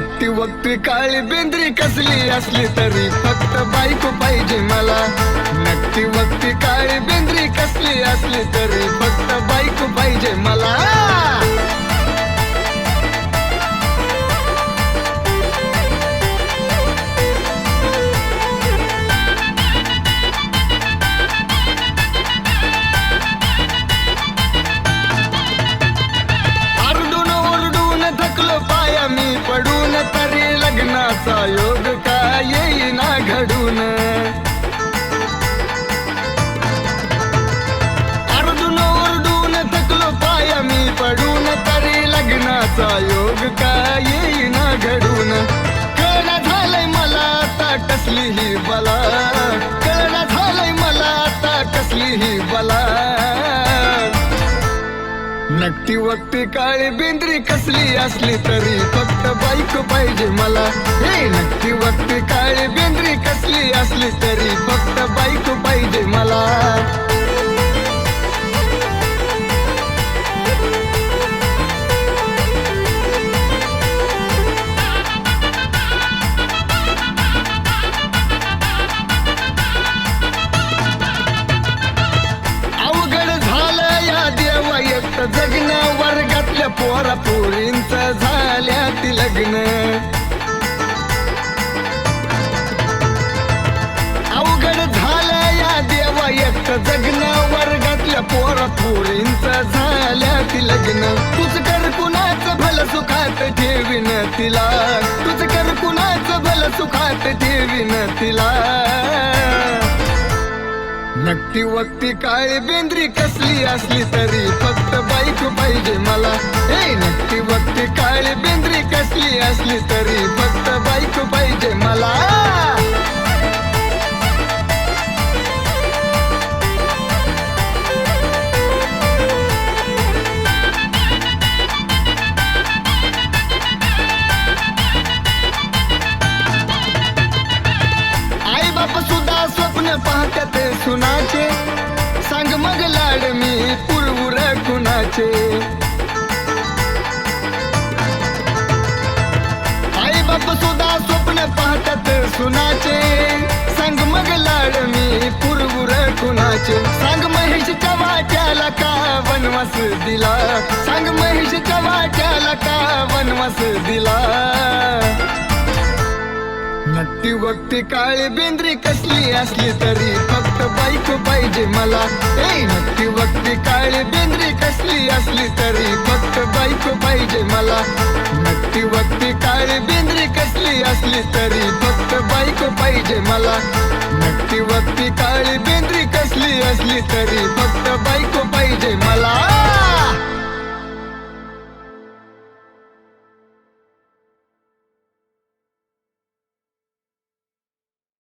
नक्की वक्ती काळी बेंद्री कसली असली तरी फक्त बायको पाहिजे मला. नक्की वक्ती काळी बेंद्री कसली असली तरी फक्त बायको पाहिजे मला. मी पडून तरी लग्नाचा योग का येईना घडून. अर्धून ओरडून थकलो पाया मी पडून तरी लग्नाचा योग का येईना घडून. कळना झालंय मला आता कसली ही बला, कळना झालंय मला आता कसली ही बला. नक्की वक्ती काळी बेंद्री कसली असली तरी फक्त बायको पाहिजे मला. हे नक्की वक्ती काळी बेंद्री कसली असली तरी फक्त बायको पाहिजे मला. जगणं वर्गातल्या पोरा पोरींचं झाल्यात लग्न. अवघड झालं या देवा एकटं जगणं वर्गातल्या पोरा पोरींचं झाल्यात लग्न. तुझ कर कुणाचं भलं सुखात ठेवीन तिला, तुझ कर कुणाचं भलं सुखात ठेवीन तिला. नक्की वक्ती काळी बेंद्री कसली असली तरी फक्त बायको पाहिजे मला. हे नक्की वक्ती काळी बेंद्री कसली असली तरी फक्त बायको पाहिजे मला. आई बाप सुद्धा स्वप्न पाहत्यात सुनाचे, सांग मग लाड मी पुरवूर कुणाचे. आई बाप सुद्धा स्वप्न पाहतात सुनाचे, सांग मग लाड मी पुरवूर कुणाचे. सांग महेशच्या वाट्याला का वनवास दिला, सांग महेशच्या वाट्याला का वनवास दिला. नक्की वक्ती काळी बेंद्री कसली असली तरी फक्त बायको पाहिजे मला. ए नक्की वक्ती काळी बेंद्री कसली असली तरी फक्त बायको पाहिजे मला. नक्की वक्ती काळी बेंद्री कसली असली तरी फक्त बायको पाहिजे मला. नक्की वक्ती काळी बेंद्री कसली असली तरी फक्त बायको पाहिजे मला.